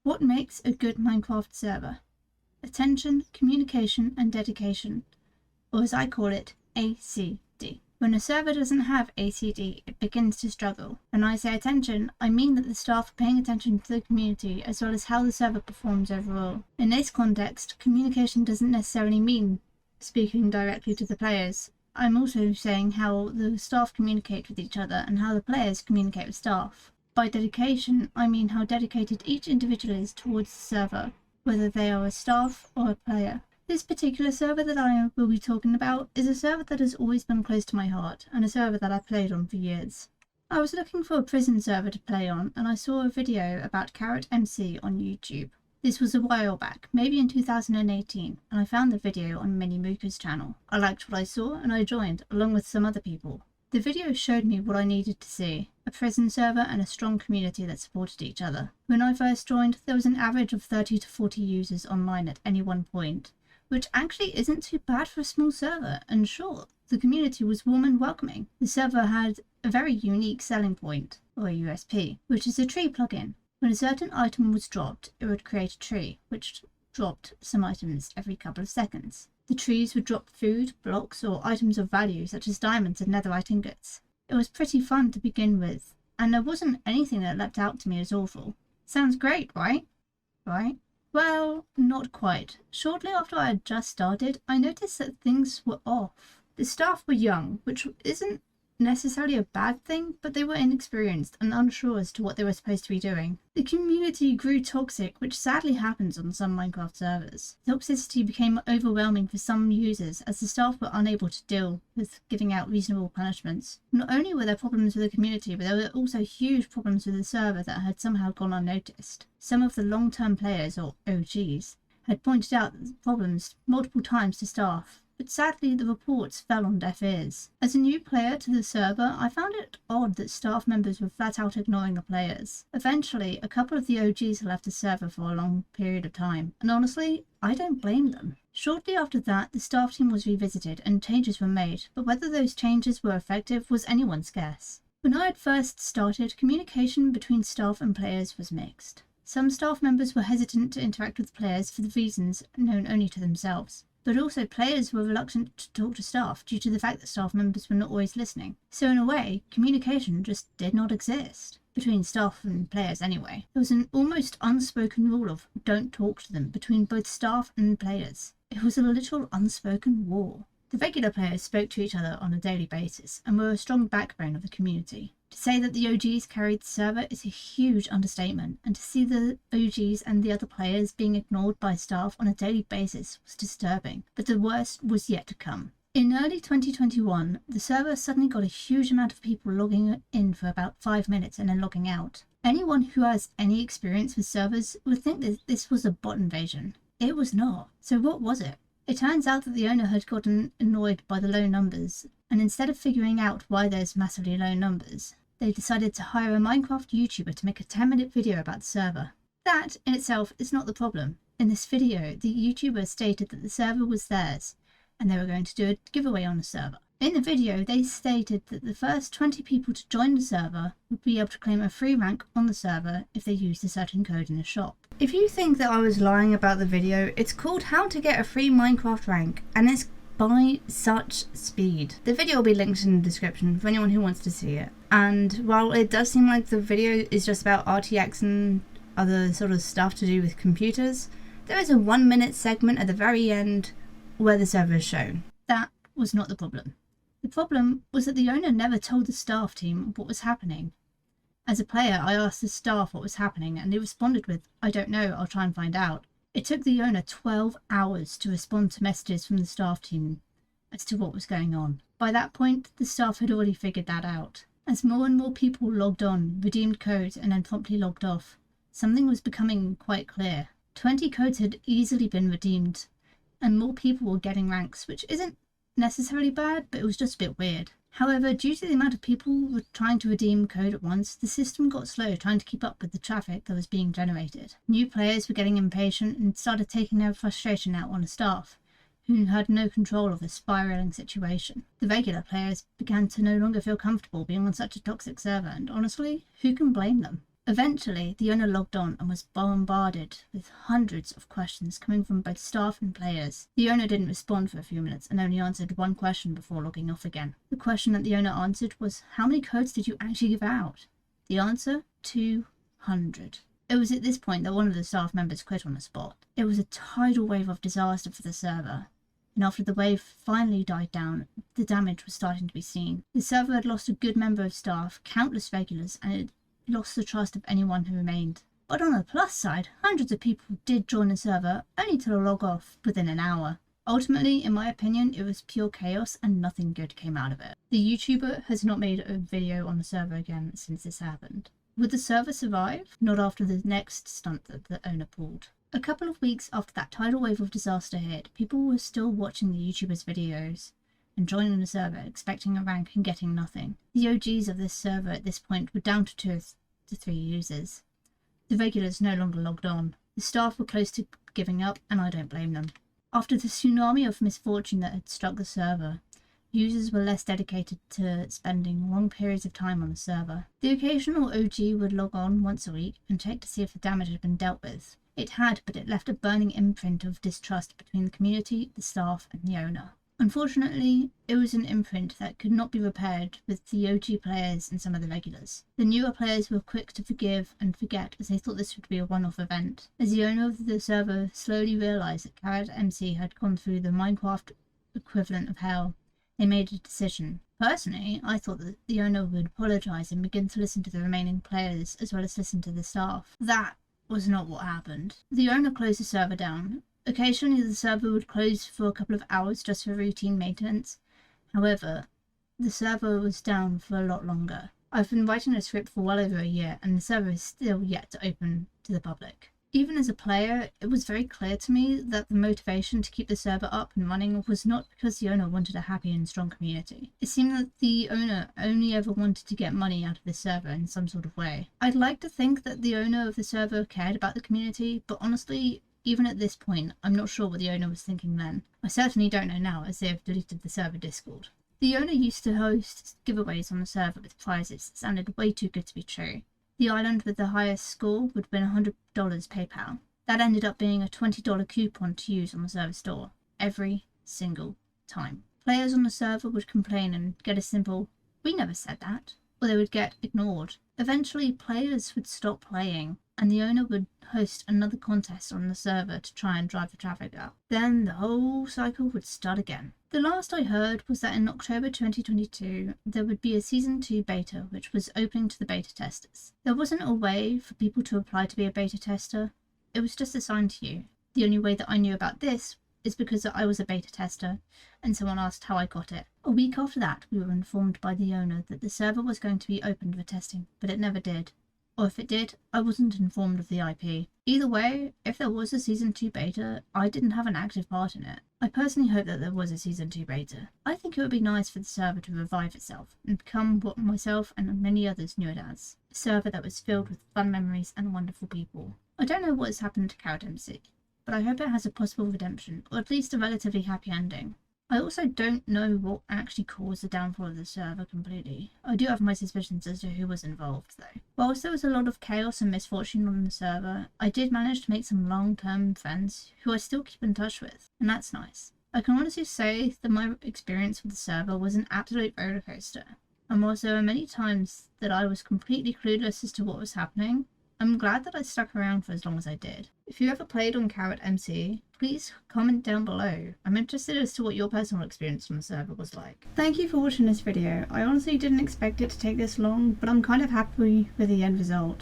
What makes a good Minecraft server? Attention, communication, and dedication, or as I call it, ACD. When a server doesn't have ACD, it begins to struggle. When I say attention, I mean that the staff are paying attention to the community as well as how the server performs overall. In this context, communication doesn't necessarily mean speaking directly to the players. I'm also saying how the staff communicate with each other and how the players communicate with staff. By dedication, I mean how dedicated each individual is towards the server, whether they are a staff or a player. This particular server that I will be talking about is a server that has always been close to my heart, and a server that I've played on for years. I was looking for a prison server to play on, and I saw a video about CarrotMC on YouTube. This was a while back, maybe in 2018, and I found the video on Minimooka's channel. I liked what I saw, and I joined, along with some other people. The video showed me what I needed to see, a prison server and a strong community that supported each other. When I first joined, there was an average of 30 to 40 users online at any one point, which actually isn't too bad for a small server, and sure, the community was warm and welcoming. The server had a very unique selling point, or a USP, which is a tree plugin. When a certain item was dropped, it would create a tree, which dropped some items every couple of seconds. The trees would drop food, blocks, or items of value such as diamonds and netherite ingots. It was pretty fun to begin with, and there wasn't anything that leapt out to me as awful. Sounds great, right? Right? Well, not quite. Shortly after I had just started, I noticed that things were off. The staff were young, which isn't necessarily a bad thing, but they were inexperienced and unsure as to what they were supposed to be doing. The community grew toxic, which sadly happens on some Minecraft servers. Toxicity became overwhelming for some users as the staff were unable to deal with giving out reasonable punishments. Not only were there problems with the community, but there were also huge problems with the server that had somehow gone unnoticed. Some of the long-term players, or OGs, had pointed out the problems multiple times to staff, but sadly the reports fell on deaf ears. As a new player to the server, I found it odd that staff members were flat out ignoring the players. Eventually, a couple of the OGs left the server for a long period of time, and honestly, I don't blame them. Shortly after that, the staff team was revisited and changes were made, but whether those changes were effective was anyone's guess. When I had first started, communication between staff and players was mixed. Some staff members were hesitant to interact with players for the reasons known only to themselves. But also players were reluctant to talk to staff due to the fact that staff members were not always listening. So in a way, communication just did not exist. Between staff and players anyway. There was an almost unspoken rule of don't talk to them between both staff and players. It was a literal unspoken war. The regular players spoke to each other on a daily basis and were a strong backbone of the community. To say that the OGs carried the server is a huge understatement, and to see the OGs and the other players being ignored by staff on a daily basis was disturbing, but the worst was yet to come. In early 2021, the server suddenly got a huge amount of people logging in for about 5 minutes and then logging out. Anyone who has any experience with servers would think that this was a bot invasion. It was not. So what was it? It turns out that the owner had gotten annoyed by the low numbers, and instead of figuring out why there's massively low numbers, they decided to hire a Minecraft YouTuber to make a 10-minute video about the server. That, in itself, is not the problem. In this video, the YouTuber stated that the server was theirs, and they were going to do a giveaway on the server. In the video, they stated that the first 20 people to join the server would be able to claim a free rank on the server if they used a certain code in the shop. If you think that I was lying about the video, it's called How to Get a Free Minecraft Rank, and it's by such speed. The video will be linked in the description for anyone who wants to see it. And while it does seem like the video is just about RTX and other sort of stuff to do with computers, there is a 1-minute segment at the very end where the server is shown. That was not the problem. The problem was that the owner never told the staff team what was happening. As a player, I asked the staff what was happening and they responded with, "I don't know, I'll try and find out." It took the owner 12 hours to respond to messages from the staff team as to what was going on. By that point, the staff had already figured that out. As more and more people logged on, redeemed codes, and then promptly logged off, something was becoming quite clear. 20 codes had easily been redeemed, and more people were getting ranks, which isn't necessarily bad, but it was just a bit weird. However, due to the amount of people trying to redeem code at once, the system got slow trying to keep up with the traffic that was being generated. New players were getting impatient and started taking their frustration out on the staff, who had no control of the spiraling situation. The regular players began to no longer feel comfortable being on such a toxic server, and honestly, who can blame them? Eventually, the owner logged on and was bombarded with hundreds of questions coming from both staff and players. The owner didn't respond for a few minutes and only answered one question before logging off again. The question that the owner answered was, "How many codes did you actually give out?" The answer? 200. It was at this point that one of the staff members quit on the spot. It was a tidal wave of disaster for the server, and after the wave finally died down, the damage was starting to be seen. The server had lost a good member of staff, countless regulars, and it lost the trust of anyone who remained. But on the plus side, hundreds of people did join the server, only to log off within an hour. Ultimately, in my opinion, it was pure chaos and nothing good came out of it. The YouTuber has not made a video on the server again since this happened. Would the server survive? Not after the next stunt that the owner pulled. A couple of weeks after that tidal wave of disaster hit, people were still watching the YouTuber's videos and joining the server, expecting a rank and getting nothing. The OGs of this server at this point were down to 2 to 3 users. The regulars no longer logged on. The staff were close to giving up, and I don't blame them. After the tsunami of misfortune that had struck the server, users were less dedicated to spending long periods of time on the server. The occasional OG would log on once a week and check to see if the damage had been dealt with. It had, but it left a burning imprint of distrust between the community, the staff, and the owner. Unfortunately, it was an imprint that could not be repaired with the OG players and some of the regulars. The newer players were quick to forgive and forget as they thought this would be a one-off event. As the owner of the server slowly realised that CarrotMC had gone through the Minecraft equivalent of hell, they made a decision. Personally, I thought that the owner would apologise and begin to listen to the remaining players as well as listen to the staff. That was not what happened. The owner closed the server down. Occasionally the server would close for a couple of hours just for routine maintenance. However, the server was down for a lot longer. I've been writing a script for well over a year and the server is still yet to open to the public. Even as a player, it was very clear to me that the motivation to keep the server up and running was not because the owner wanted a happy and strong community. It seemed that the owner only ever wanted to get money out of the server in some sort of way. I'd like to think that the owner of the server cared about the community, but honestly, even at this point, I'm not sure what the owner was thinking then. I certainly don't know now, as they have deleted the server Discord. The owner used to host giveaways on the server with prizes that sounded way too good to be true. The island with the highest score would win $100 PayPal. That ended up being a $20 coupon to use on the server store, every single time. Players on the server would complain and get a simple, "We never said that," or they would get ignored. Eventually, players would stop playing, and the owner would host another contest on the server to try and drive the traffic up. Then the whole cycle would start again. The last I heard was that in October 2022, there would be a Season 2 beta, which was open to the beta testers. There wasn't a way for people to apply to be a beta tester. It was just assigned to you. The only way that I knew about this is because I was a beta tester, and someone asked how I got it. A week after that, we were informed by the owner that the server was going to be opened for testing, but it never did. Or if it did, I wasn't informed of the IP. Either way, if there was a Season 2 beta, I didn't have an active part in it. I personally hope that there was a Season 2 beta. I think it would be nice for the server to revive itself and become what myself and many others knew it as. A server that was filled with fun memories and wonderful people. I don't know what has happened to CarrotMC, but I hope it has a possible redemption, or at least a relatively happy ending. I also don't know what actually caused the downfall of the server completely. I do have my suspicions as to who was involved though. Whilst there was a lot of chaos and misfortune on the server, I did manage to make some long-term friends who I still keep in touch with, and that's nice. I can honestly say that my experience with the server was an absolute rollercoaster, and whilst there were many times that I was completely clueless as to what was happening, I'm glad that I stuck around for as long as I did. If you ever played on CarrotMC, please comment down below. I'm interested as to what your personal experience on the server was like. Thank you for watching this video. I honestly didn't expect it to take this long, but I'm kind of happy with the end result.